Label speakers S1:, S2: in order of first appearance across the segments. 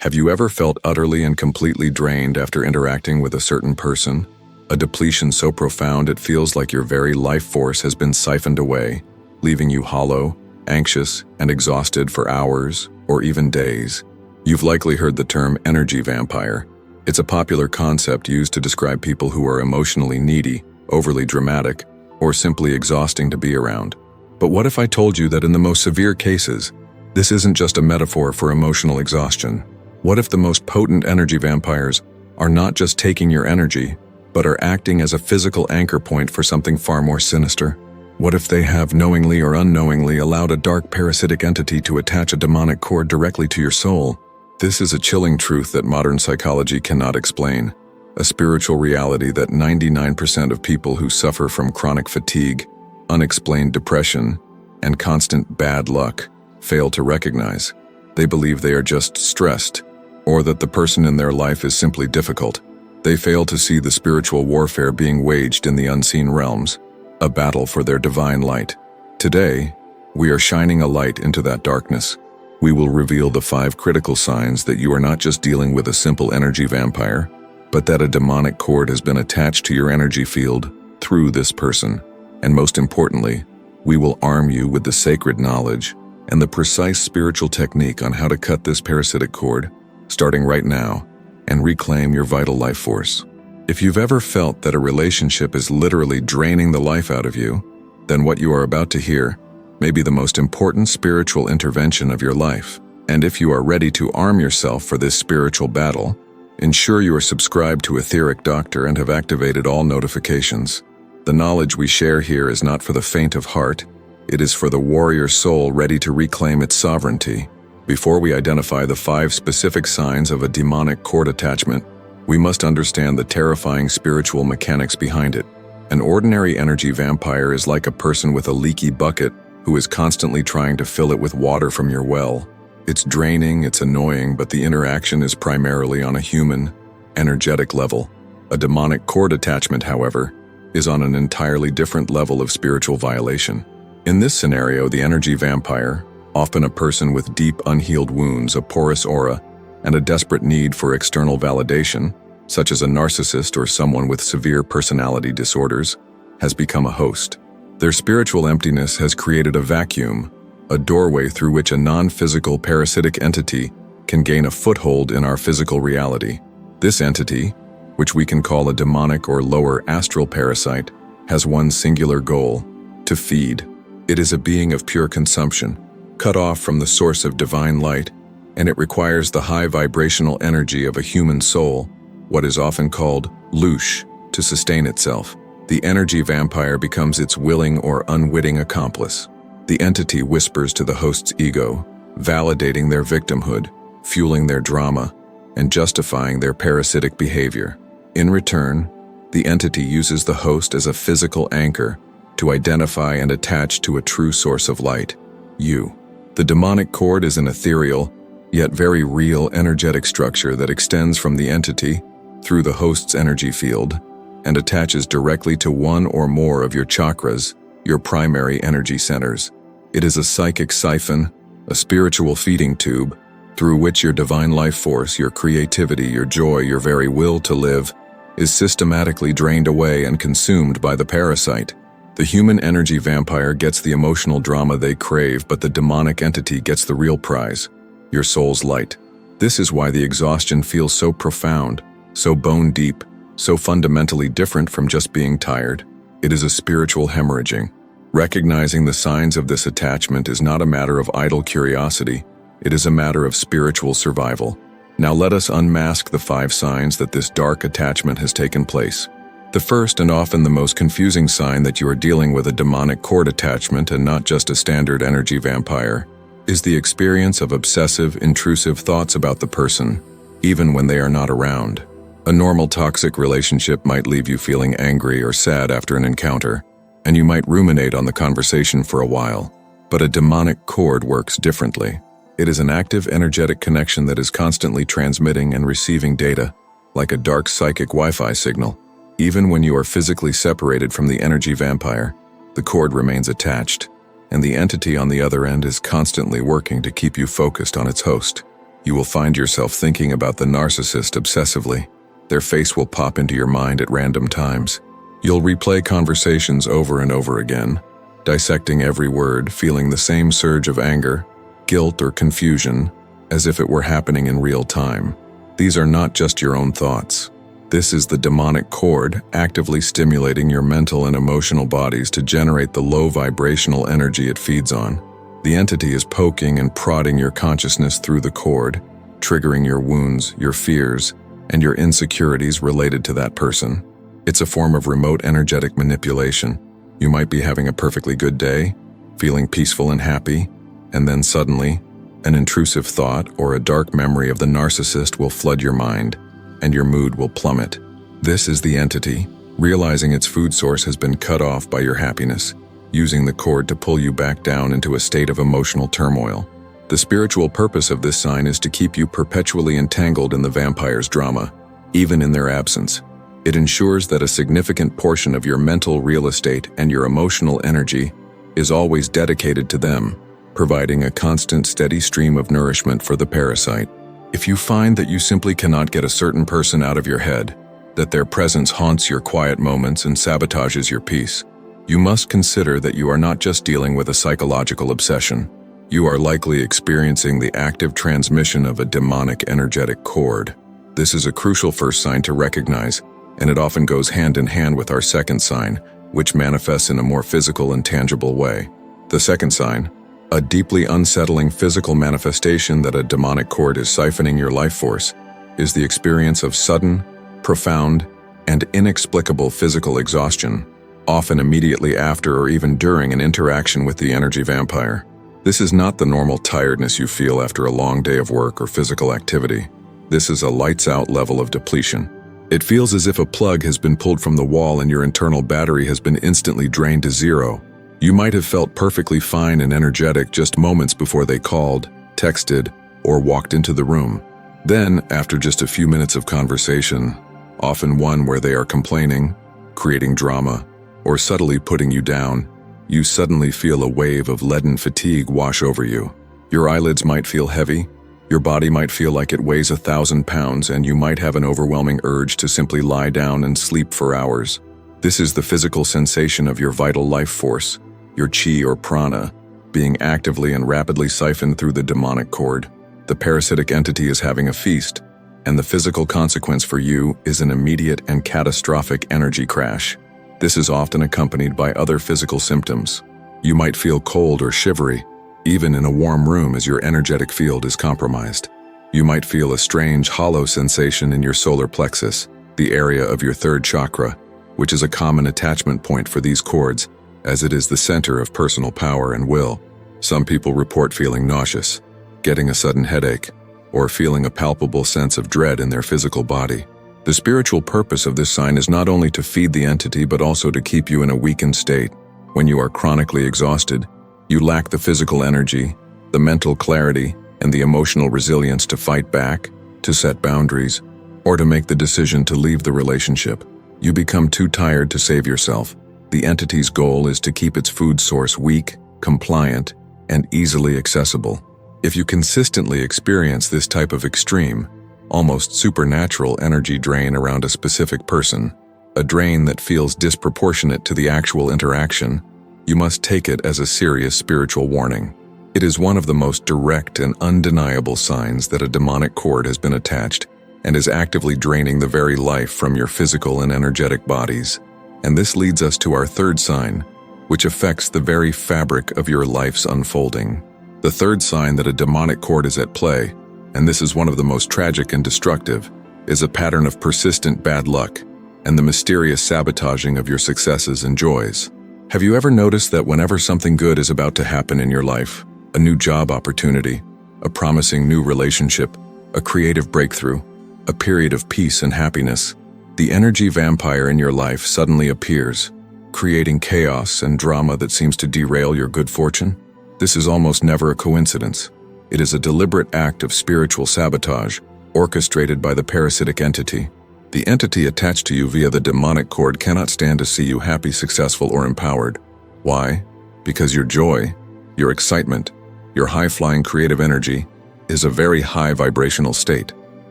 S1: Have you ever felt utterly and completely drained after interacting with a certain person? A depletion so profound it feels like your very life force has been siphoned away, leaving you hollow, anxious, and exhausted for hours or even days. You've likely heard the term energy vampire. It's a popular concept used to describe people who are emotionally needy, overly dramatic, or simply exhausting to be around. But what if I told you that in the most severe cases, this isn't just a metaphor for emotional exhaustion? What if the most potent energy vampires are not just taking your energy, but are acting as a physical anchor point for something far more sinister? What if they have knowingly or unknowingly allowed a dark parasitic entity to attach a demonic cord directly to your soul? This is a chilling truth that modern psychology cannot explain, a spiritual reality that 99% of people who suffer from chronic fatigue, unexplained depression, and constant bad luck fail to recognize. They believe they are just stressed, or that the person in their life is simply difficult. They fail to see the spiritual warfare being waged in the unseen realms, a battle for their divine light. Today, we are shining a light into that darkness. We will reveal the 5 critical signs that you are not just dealing with a simple energy vampire, but that a demonic cord has been attached to your energy field through this person. And most importantly, we will arm you with the sacred knowledge and the precise spiritual technique on how to cut this parasitic cord, starting right now, and reclaim your vital life force. If you've ever felt that a relationship is literally draining the life out of you, then what you are about to hear may be the most important spiritual intervention of your life. And if you are ready to arm yourself for this spiritual battle, ensure you are subscribed to Etheric Doctor and have activated all notifications. The knowledge we share here is not for the faint of heart. It is for the warrior soul ready to reclaim its sovereignty. Before we identify the 5 specific signs of a demonic cord attachment, we must understand the terrifying spiritual mechanics behind it. An ordinary energy vampire is like a person with a leaky bucket who is constantly trying to fill it with water from your well. It's draining, it's annoying, but the interaction is primarily on a human, energetic level. A demonic cord attachment, however, is on an entirely different level of spiritual violation. In this scenario, the energy vampire, often a person with deep unhealed wounds, a porous aura, and a desperate need for external validation, such as a narcissist or someone with severe personality disorders, has become a host. Their spiritual emptiness has created a vacuum, a doorway through which a non-physical parasitic entity can gain a foothold in our physical reality. This entity, which we can call a demonic or lower astral parasite, has one singular goal: to feed. It is a being of pure consumption, cut off from the source of divine light, and it requires the high vibrational energy of a human soul, what is often called louche, to sustain itself. The energy vampire becomes its willing or unwitting accomplice. The entity whispers to the host's ego, validating their victimhood, fueling their drama, and justifying their parasitic behavior. In return, the entity uses the host as a physical anchor to identify and attach to a true source of light, you. The demonic cord is an ethereal, yet very real energetic structure that extends from the entity through the host's energy field and attaches directly to one or more of your chakras, your primary energy centers. It is a psychic siphon, a spiritual feeding tube, through which your divine life force, your creativity, your joy, your very will to live, is systematically drained away and consumed by the parasite. The human energy vampire gets the emotional drama they crave, but the demonic entity gets the real prize, your soul's light. This is why the exhaustion feels so profound, so bone deep, so fundamentally different from just being tired. It is a spiritual hemorrhaging. Recognizing the signs of this attachment is not a matter of idle curiosity, it is a matter of spiritual survival. Now let us unmask the 5 signs that this dark attachment has taken place. The first and often the most confusing sign that you are dealing with a demonic cord attachment and not just a standard energy vampire is the experience of obsessive, intrusive thoughts about the person, even when they are not around. A normal toxic relationship might leave you feeling angry or sad after an encounter, and you might ruminate on the conversation for a while. But a demonic cord works differently. It is an active, energetic connection that is constantly transmitting and receiving data, like a dark psychic Wi-Fi signal. Even when you are physically separated from the energy vampire, the cord remains attached, and the entity on the other end is constantly working to keep you focused on its host. You will find yourself thinking about the narcissist obsessively. Their face will pop into your mind at random times. You'll replay conversations over and over again, dissecting every word, feeling the same surge of anger, guilt, or confusion, as if it were happening in real time. These are not just your own thoughts. This is the demonic cord actively stimulating your mental and emotional bodies to generate the low vibrational energy it feeds on. The entity is poking and prodding your consciousness through the cord, triggering your wounds, your fears, and your insecurities related to that person. It's a form of remote energetic manipulation. You might be having a perfectly good day, feeling peaceful and happy, and then suddenly, an intrusive thought or a dark memory of the narcissist will flood your mind, and your mood will plummet. This is the entity, realizing its food source has been cut off by your happiness, using the cord to pull you back down into a state of emotional turmoil. The spiritual purpose of this sign is to keep you perpetually entangled in the vampire's drama, even in their absence. It ensures that a significant portion of your mental real estate and your emotional energy is always dedicated to them, providing a constant, steady stream of nourishment for the parasite. If you find that you simply cannot get a certain person out of your head, that their presence haunts your quiet moments and sabotages your peace, you must consider that you are not just dealing with a psychological obsession. You are likely experiencing the active transmission of a demonic energetic cord. This is a crucial first sign to recognize, and it often goes hand in hand with our second sign, which manifests in a more physical and tangible way. The second sign, a deeply unsettling physical manifestation that a demonic cord is siphoning your life force, is the experience of sudden, profound, and inexplicable physical exhaustion, often immediately after or even during an interaction with the energy vampire. This is not the normal tiredness you feel after a long day of work or physical activity. This is a lights-out level of depletion. It feels as if a plug has been pulled from the wall and your internal battery has been instantly drained to zero. You might have felt perfectly fine and energetic just moments before they called, texted, or walked into the room. Then, after just a few minutes of conversation, often one where they are complaining, creating drama, or subtly putting you down, you suddenly feel a wave of leaden fatigue wash over you. Your eyelids might feel heavy, your body might feel like it weighs 1,000 pounds, and you might have an overwhelming urge to simply lie down and sleep for hours. This is the physical sensation of your vital life force, your chi or prana, being actively and rapidly siphoned through the demonic cord. The parasitic entity is having a feast, and the physical consequence for you is an immediate and catastrophic energy crash. This is often accompanied by other physical symptoms. You might feel cold or shivery, even in a warm room, as your energetic field is compromised. You might feel a strange, hollow sensation in your solar plexus, the area of your third chakra, which is a common attachment point for these cords, as it is the center of personal power and will. Some people report feeling nauseous, getting a sudden headache, or feeling a palpable sense of dread in their physical body. The spiritual purpose of this sign is not only to feed the entity but also to keep you in a weakened state. When you are chronically exhausted, you lack the physical energy, the mental clarity, and the emotional resilience to fight back, to set boundaries, or to make the decision to leave the relationship. You become too tired to save yourself. The entity's goal is to keep its food source weak, compliant, and easily accessible. If you consistently experience this type of extreme, almost supernatural energy drain around a specific person, a drain that feels disproportionate to the actual interaction, you must take it as a serious spiritual warning. It is one of the most direct and undeniable signs that a demonic cord has been attached and is actively draining the very life from your physical and energetic bodies. And this leads us to our third sign, which affects the very fabric of your life's unfolding. The third sign that a demonic cord is at play, and this is one of the most tragic and destructive, is a pattern of persistent bad luck and the mysterious sabotaging of your successes and joys. Have you ever noticed that whenever something good is about to happen in your life, a new job opportunity, a promising new relationship, a creative breakthrough, a period of peace and happiness, the energy vampire in your life suddenly appears, creating chaos and drama that seems to derail your good fortune? This is almost never a coincidence. It is a deliberate act of spiritual sabotage, orchestrated by the parasitic entity. The entity attached to you via the demonic cord cannot stand to see you happy, successful, or empowered. Why? Because your joy, your excitement, your high-flying creative energy, is a very high vibrational state,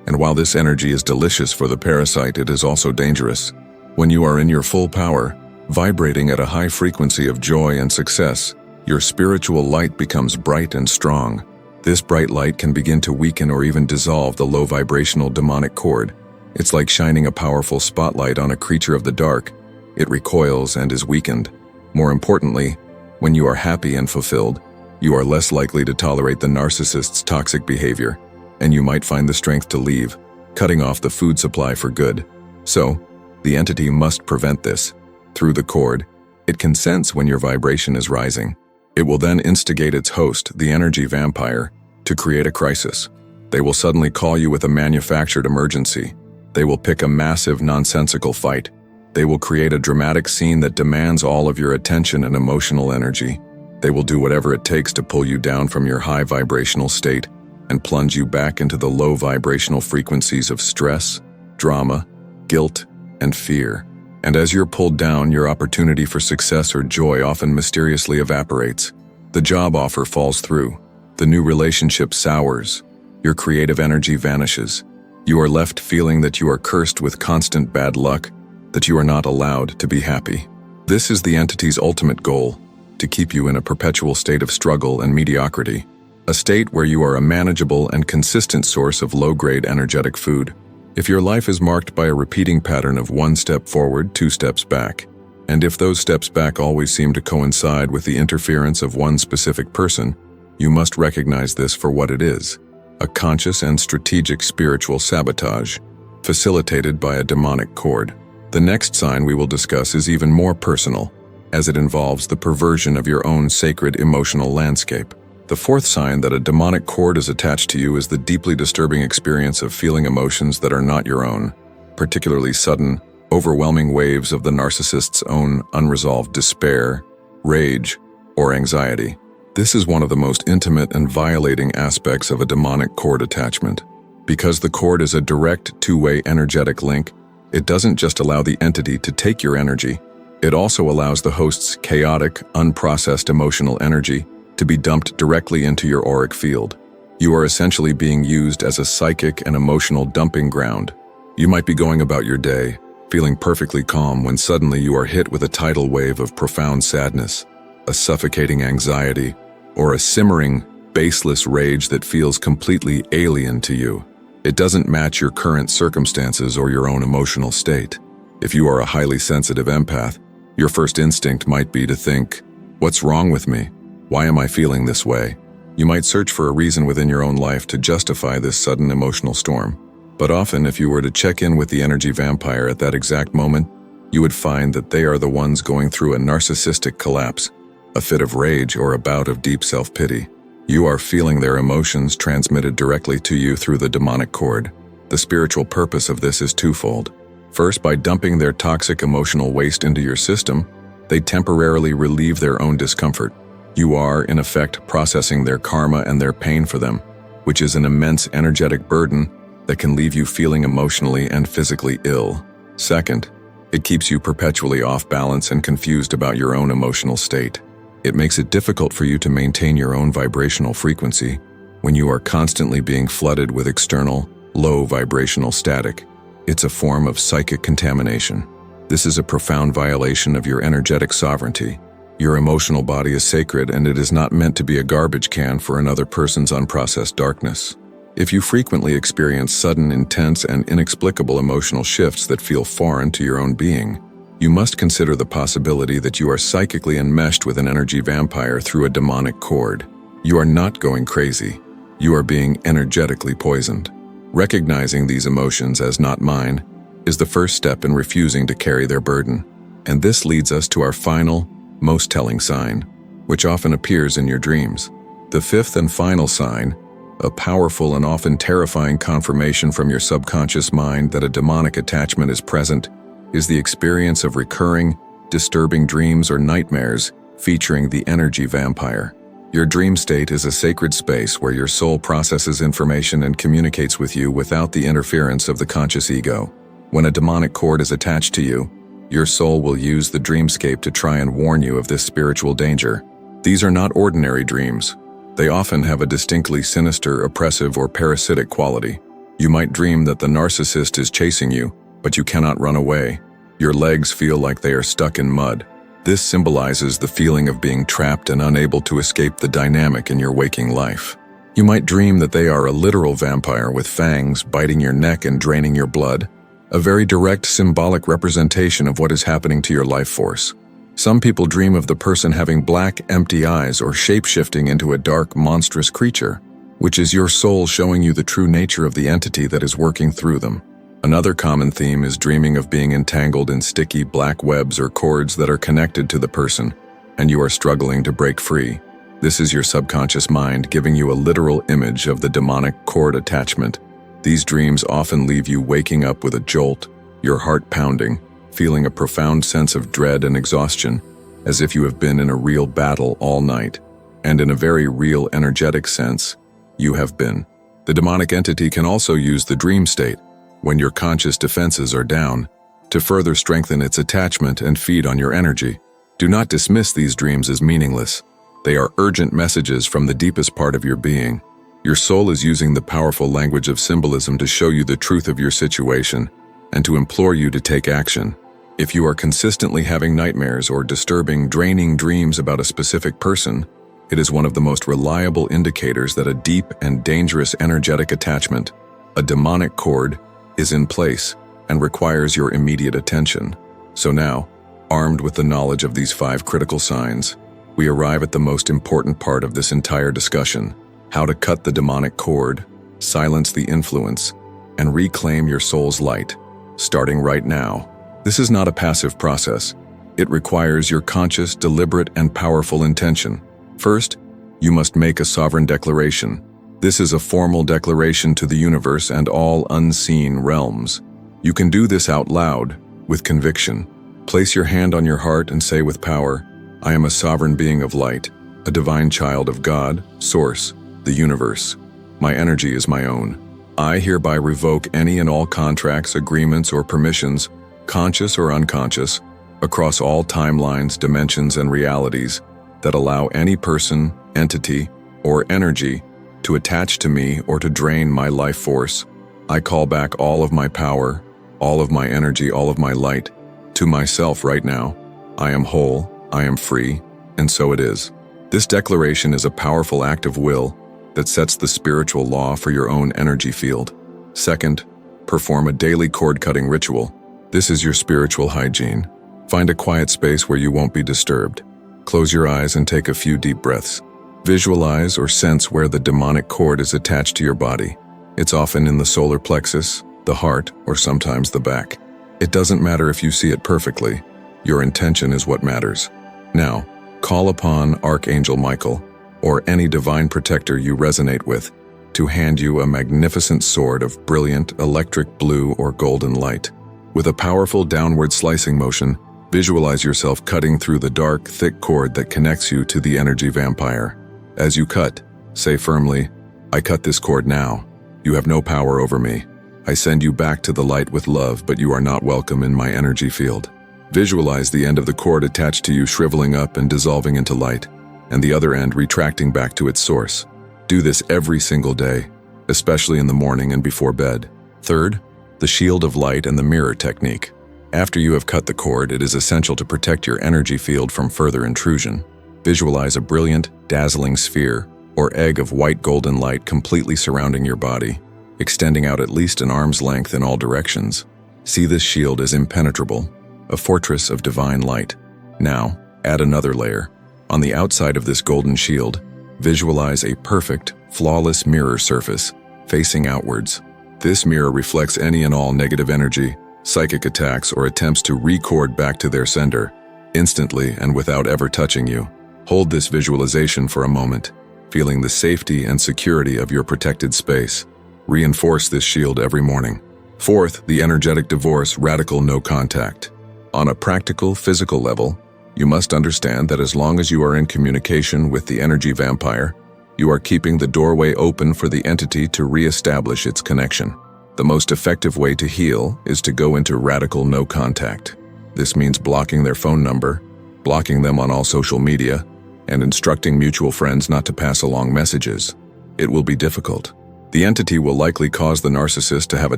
S1: and while this energy is delicious for the parasite, it is also dangerous. When you are in your full power, vibrating at a high frequency of joy and success, your spiritual light becomes bright and strong. This bright light can begin to weaken or even dissolve the low vibrational demonic cord. It's like shining a powerful spotlight on a creature of the dark. It recoils and is weakened. More importantly, when you are happy and fulfilled, you are less likely to tolerate the narcissist's toxic behavior, and you might find the strength to leave, cutting off the food supply for good. So, the entity must prevent this. Through the cord, it can sense when your vibration is rising. It will then instigate its host, the energy vampire, to create a crisis. They will suddenly call you with a manufactured emergency. They will pick a massive, nonsensical fight. They will create a dramatic scene that demands all of your attention and emotional energy. They will do whatever it takes to pull you down from your high vibrational state and plunge you back into the low vibrational frequencies of stress, drama, guilt, and fear. And as you're pulled down, your opportunity for success or joy often mysteriously evaporates. The job offer falls through. The new relationship sours. Your creative energy vanishes. You are left feeling that you are cursed with constant bad luck, that you are not allowed to be happy. This is the entity's ultimate goal, to keep you in a perpetual state of struggle and mediocrity, a state where you are a manageable and consistent source of low-grade energetic food. If your life is marked by a repeating pattern of 1 step forward, 2 steps back, and if those steps back always seem to coincide with the interference of one specific person, you must recognize this for what it is, a conscious and strategic spiritual sabotage, facilitated by a demonic cord. The next sign we will discuss is even more personal, as it involves the perversion of your own sacred emotional landscape. The fourth sign that a demonic cord is attached to you is the deeply disturbing experience of feeling emotions that are not your own, particularly sudden, overwhelming waves of the narcissist's own unresolved despair, rage, or anxiety. This is one of the most intimate and violating aspects of a demonic cord attachment. Because the cord is a direct, two-way energetic link, it doesn't just allow the entity to take your energy, it also allows the host's chaotic, unprocessed emotional energy to be dumped directly into your auric field. You are essentially being used as a psychic and emotional dumping ground. You might be going about your day, feeling perfectly calm when suddenly you are hit with a tidal wave of profound sadness, a suffocating anxiety, or a simmering, baseless rage that feels completely alien to you. It doesn't match your current circumstances or your own emotional state. If you are a highly sensitive empath, your first instinct might be to think, "What's wrong with me? Why am I feeling this way?" You might search for a reason within your own life to justify this sudden emotional storm. But often, if you were to check in with the energy vampire at that exact moment, you would find that they are the ones going through a narcissistic collapse, a fit of rage, or a bout of deep self-pity. You are feeling their emotions transmitted directly to you through the demonic cord. The spiritual purpose of this is twofold. First, by dumping their toxic emotional waste into your system, they temporarily relieve their own discomfort. You are, in effect, processing their karma and their pain for them, which is an immense energetic burden that can leave you feeling emotionally and physically ill. Second, it keeps you perpetually off balance and confused about your own emotional state. It makes it difficult for you to maintain your own vibrational frequency when you are constantly being flooded with external, low vibrational static. It's a form of psychic contamination. This is a profound violation of your energetic sovereignty. Your emotional body is sacred, and it is not meant to be a garbage can for another person's unprocessed darkness. If you frequently experience sudden, intense, and inexplicable emotional shifts that feel foreign to your own being, you must consider the possibility that you are psychically enmeshed with an energy vampire through a demonic cord. You are not going crazy. You are being energetically poisoned. Recognizing these emotions as not mine is the first step in refusing to carry their burden. And this leads us to our final, most telling sign, which often appears in your dreams. The fifth and final sign, a powerful and often terrifying confirmation from your subconscious mind that a demonic attachment is present, is the experience of recurring, disturbing dreams or nightmares featuring the energy vampire. Your dream state is a sacred space where your soul processes information and communicates with you without the interference of the conscious ego. When a demonic cord is attached to you, your soul will use the dreamscape to try and warn you of this spiritual danger. These are not ordinary dreams. They often have a distinctly sinister, oppressive, or parasitic quality. You might dream that the narcissist is chasing you, but you cannot run away. Your legs feel like they are stuck in mud. This symbolizes the feeling of being trapped and unable to escape the dynamic in your waking life. You might dream that they are a literal vampire with fangs biting your neck and draining your blood, a very direct symbolic representation of what is happening to your life force. Some people dream of the person having black, empty eyes or shape-shifting into a dark, monstrous creature, which is your soul showing you the true nature of the entity that is working through them. Another common theme is dreaming of being entangled in sticky black webs or cords that are connected to the person, and you are struggling to break free. This is your subconscious mind giving you a literal image of the demonic cord attachment. These dreams often leave you waking up with a jolt, your heart pounding, feeling a profound sense of dread and exhaustion, as if you have been in a real battle all night. And in a very real energetic sense, you have been. The demonic entity can also use the dream state, when your conscious defenses are down, to further strengthen its attachment and feed on your energy. Do not dismiss these dreams as meaningless. They are urgent messages from the deepest part of your being. Your soul is using the powerful language of symbolism to show you the truth of your situation and to implore you to take action. If you are consistently having nightmares or disturbing, draining dreams about a specific person, it is one of the most reliable indicators that a deep and dangerous energetic attachment, a demonic cord, is in place and requires your immediate attention. So now, armed with the knowledge of these 5 critical signs, we arrive at the most important part of this entire discussion: how to cut the demonic cord, silence the influence, and reclaim your soul's light, starting right now. This is not a passive process. It requires your conscious, deliberate, and powerful intention. First, you must make a sovereign declaration. This is a formal declaration to the universe and all unseen realms. You can do this out loud, with conviction. Place your hand on your heart and say with power, "I am a sovereign being of light, a divine child of God, Source, the universe. My energy is my own. I hereby revoke any and all contracts, agreements, or permissions, conscious or unconscious, across all timelines, dimensions, and realities that allow any person, entity, or energy to attach to me or to drain my life force. I call back all of my power, all of my energy, all of my light, to myself right now. I am whole, I am free, and so it is." This declaration is a powerful act of will that sets the spiritual law for your own energy field. Second, perform a daily cord-cutting ritual. This is your spiritual hygiene. Find a quiet space where you won't be disturbed. Close your eyes and take a few deep breaths. Visualize or sense where the demonic cord is attached to your body. It's often in the solar plexus, the heart, or sometimes the back. It doesn't matter if you see it perfectly. Your intention is what matters. Now, call upon Archangel Michael, or any divine protector you resonate with, to hand you a magnificent sword of brilliant electric blue or golden light. With a powerful downward slicing motion, visualize yourself cutting through the dark, thick cord that connects you to the energy vampire. As you cut, say firmly, "I cut this cord now. You have no power over me. I send you back to the light with love, but you are not welcome in my energy field." Visualize the end of the cord attached to you shriveling up and dissolving into light, and the other end retracting back to its source. Do this every single day, especially in the morning and before bed. Third, the shield of light and the mirror technique. After you have cut the cord, it is essential to protect your energy field from further intrusion. Visualize a brilliant, dazzling sphere or egg of white golden light completely surrounding your body, extending out at least an arm's length in all directions. See this shield as impenetrable, a fortress of divine light. Now, add another layer. On the outside of this golden shield, visualize a perfect, flawless mirror surface, facing outwards. This mirror reflects any and all negative energy, psychic attacks, or attempts to re-cord back to their sender, instantly and without ever touching you. Hold this visualization for a moment, feeling the safety and security of your protected space. Reinforce this shield every morning. Fourth, the energetic divorce, radical no contact. On a practical, physical level, you must understand that as long as you are in communication with the energy vampire, you are keeping the doorway open for the entity to re-establish its connection. The most effective way to heal is to go into radical no contact. This means blocking their phone number, blocking them on all social media, and instructing mutual friends not to pass along messages. It will be difficult. The entity will likely cause the narcissist to have a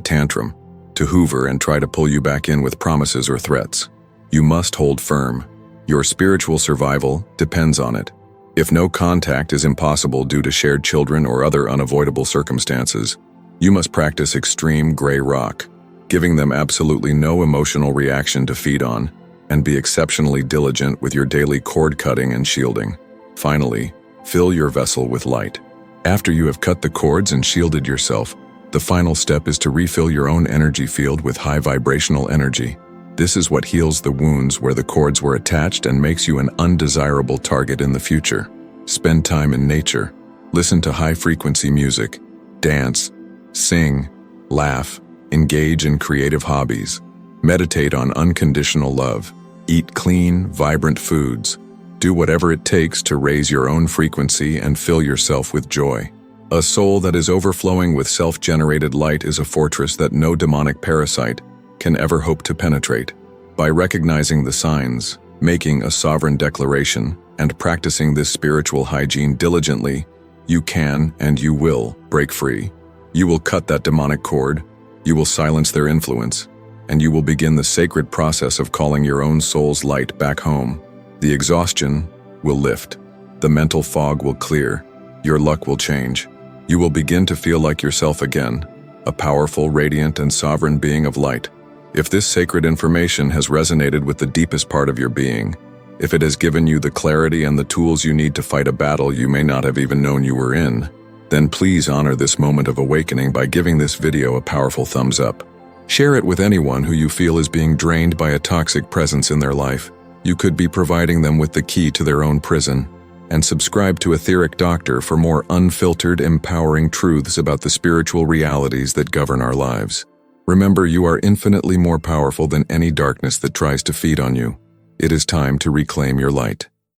S1: tantrum, to hoover and try to pull you back in with promises or threats. You must hold firm. Your spiritual survival depends on it. If no contact is impossible due to shared children or other unavoidable circumstances, you must practice extreme gray rock, giving them absolutely no emotional reaction to feed on, and be exceptionally diligent with your daily cord cutting and shielding. Finally, fill your vessel with light. After you have cut the cords and shielded yourself, the final step is to refill your own energy field with high vibrational energy. This is what heals the wounds where the cords were attached and makes you an undesirable target in the future. Spend time in nature. Listen to high-frequency music. Dance. Sing. Laugh. Engage in creative hobbies. Meditate on unconditional love. Eat clean, vibrant foods. Do whatever it takes to raise your own frequency and fill yourself with joy. A soul that is overflowing with self-generated light is a fortress that no demonic parasite can ever hope to penetrate. By recognizing the signs, making a sovereign declaration, and practicing this spiritual hygiene diligently, you can and you will break free. You will cut that demonic cord, you will silence their influence, and you will begin the sacred process of calling your own soul's light back home. The exhaustion will lift, the mental fog will clear, your luck will change. You will begin to feel like yourself again, a powerful, radiant, and sovereign being of light. If this sacred information has resonated with the deepest part of your being, if it has given you the clarity and the tools you need to fight a battle you may not have even known you were in, then please honor this moment of awakening by giving this video a powerful thumbs up. Share it with anyone who you feel is being drained by a toxic presence in their life. You could be providing them with the key to their own prison. And subscribe to Etheric Doctor for more unfiltered, empowering truths about the spiritual realities that govern our lives. Remember, you are infinitely more powerful than any darkness that tries to feed on you. It is time to reclaim your light.